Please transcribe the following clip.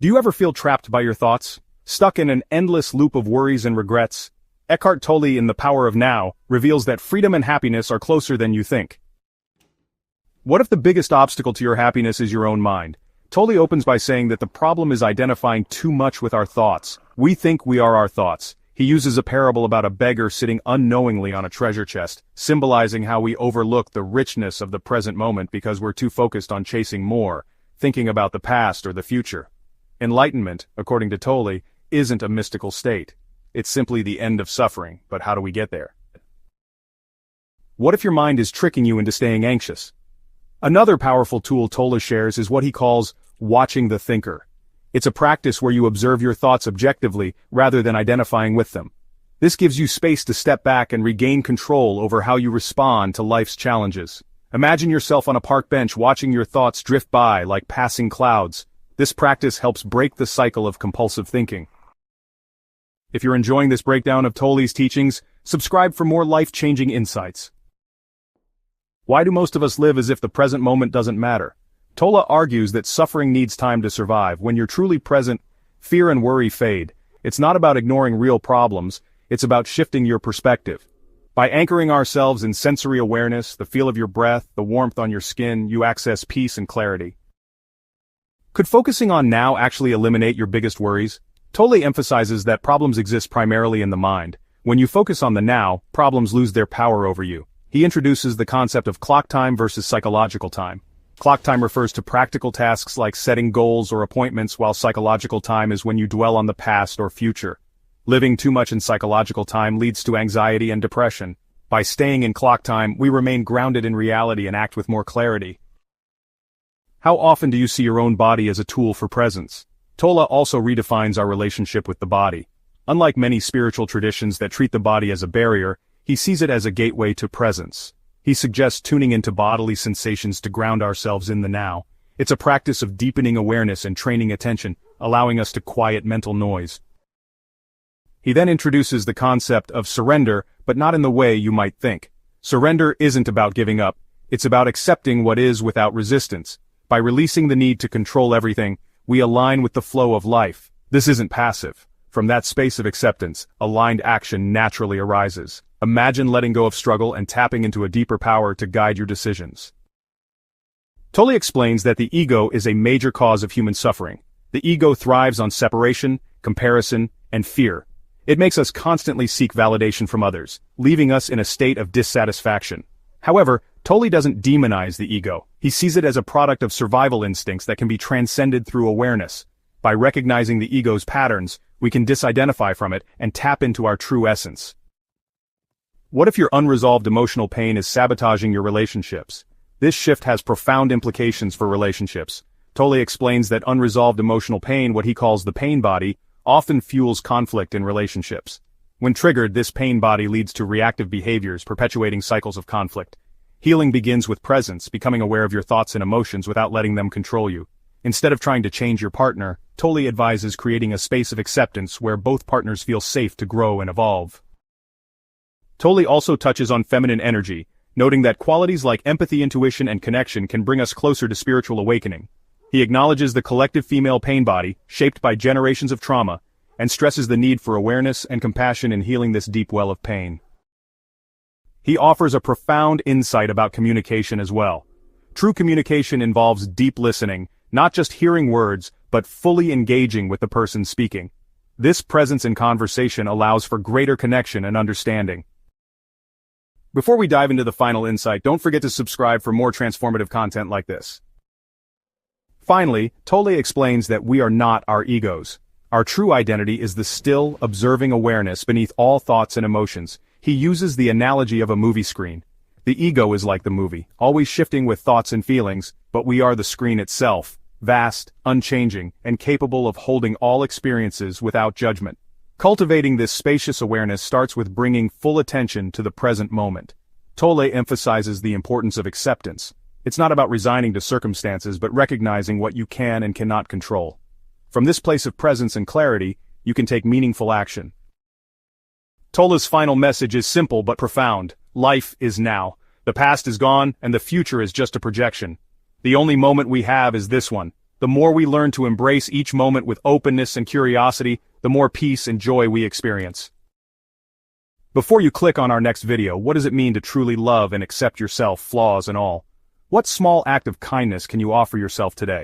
Do you ever feel trapped by your thoughts? Stuck in an endless loop of worries and regrets? Eckhart Tolle in The Power of Now reveals that freedom and happiness are closer than you think. What if the biggest obstacle to your happiness is your own mind? Tolle opens by saying that the problem is identifying too much with our thoughts. We think we are our thoughts. He uses a parable about a beggar sitting unknowingly on a treasure chest, symbolizing how we overlook the richness of the present moment because we're too focused on chasing more, thinking about the past or the future. Enlightenment, according to Tolle, isn't a mystical state. It's simply the end of suffering, but how do we get there? What if your mind is tricking you into staying anxious? Another powerful tool Tolle shares is what he calls watching the thinker. It's a practice where you observe your thoughts objectively rather than identifying with them. This gives you space to step back and regain control over how you respond to life's challenges. Imagine yourself on a park bench watching your thoughts drift by like passing clouds. This practice helps break the cycle of compulsive thinking. If you're enjoying this breakdown of Tolle's teachings, subscribe for more life-changing insights. Why do most of us live as if the present moment doesn't matter? Tolle argues that suffering needs time to survive. When you're truly present, fear and worry fade. It's not about ignoring real problems, it's about shifting your perspective. By anchoring ourselves in sensory awareness, the feel of your breath, the warmth on your skin, you access peace and clarity. Could focusing on now actually eliminate your biggest worries? Tolle emphasizes that problems exist primarily in the mind. When you focus on the now, problems lose their power over you. He introduces the concept of clock time versus psychological time. Clock time refers to practical tasks like setting goals or appointments, while psychological time is when you dwell on the past or future. Living too much in psychological time leads to anxiety and depression. By staying in clock time, we remain grounded in reality and act with more clarity. How often do you see your own body as a tool for presence? Tolle also redefines our relationship with the body. Unlike many spiritual traditions that treat the body as a barrier, he sees it as a gateway to presence. He suggests tuning into bodily sensations to ground ourselves in the now. It's a practice of deepening awareness and training attention, allowing us to quiet mental noise. He then introduces the concept of surrender, but not in the way you might think. Surrender isn't about giving up. It's about accepting what is without resistance. By releasing the need to control everything, we align with the flow of life. This isn't passive. From that space of acceptance, aligned action naturally arises. Imagine letting go of struggle and tapping into a deeper power to guide your decisions. Tolle explains that the ego is a major cause of human suffering. The ego thrives on separation, comparison, and fear. It makes us constantly seek validation from others, leaving us in a state of dissatisfaction. However, Tolle doesn't demonize the ego. He sees it as a product of survival instincts that can be transcended through awareness. By recognizing the ego's patterns, we can disidentify from it and tap into our true essence. What if your unresolved emotional pain is sabotaging your relationships? This shift has profound implications for relationships. Tolle explains that unresolved emotional pain, what he calls the pain body, often fuels conflict in relationships. When triggered, this pain body leads to reactive behaviors, perpetuating cycles of conflict. Healing begins with presence, becoming aware of your thoughts and emotions without letting them control you. Instead of trying to change your partner, Tolle advises creating a space of acceptance where both partners feel safe to grow and evolve. Tolle also touches on feminine energy, noting that qualities like empathy, intuition, and connection can bring us closer to spiritual awakening. He acknowledges the collective female pain body, shaped by generations of trauma, and stresses the need for awareness and compassion in healing this deep well of pain. He offers a profound insight about communication as well. True communication involves deep listening, not just hearing words, but fully engaging with the person speaking. This presence in conversation allows for greater connection and understanding. Before we dive into the final insight, don't forget to subscribe for more transformative content like this. Finally, Tolle explains that we are not our egos. Our true identity is the still, observing awareness beneath all thoughts and emotions. He uses the analogy of a movie screen. The ego is like the movie, always shifting with thoughts and feelings, but we are the screen itself, vast, unchanging, and capable of holding all experiences without judgment. Cultivating this spacious awareness starts with bringing full attention to the present moment. Tolle emphasizes the importance of acceptance. It's not about resigning to circumstances, but recognizing what you can and cannot control. From this place of presence and clarity, you can take meaningful action. Tolle's final message is simple but profound. Life is now. The past is gone, and the future is just a projection. The only moment we have is this one. The more we learn to embrace each moment with openness and curiosity, the more peace and joy we experience. Before you click on our next video, what does it mean to truly love and accept yourself, flaws and all? What small act of kindness can you offer yourself today?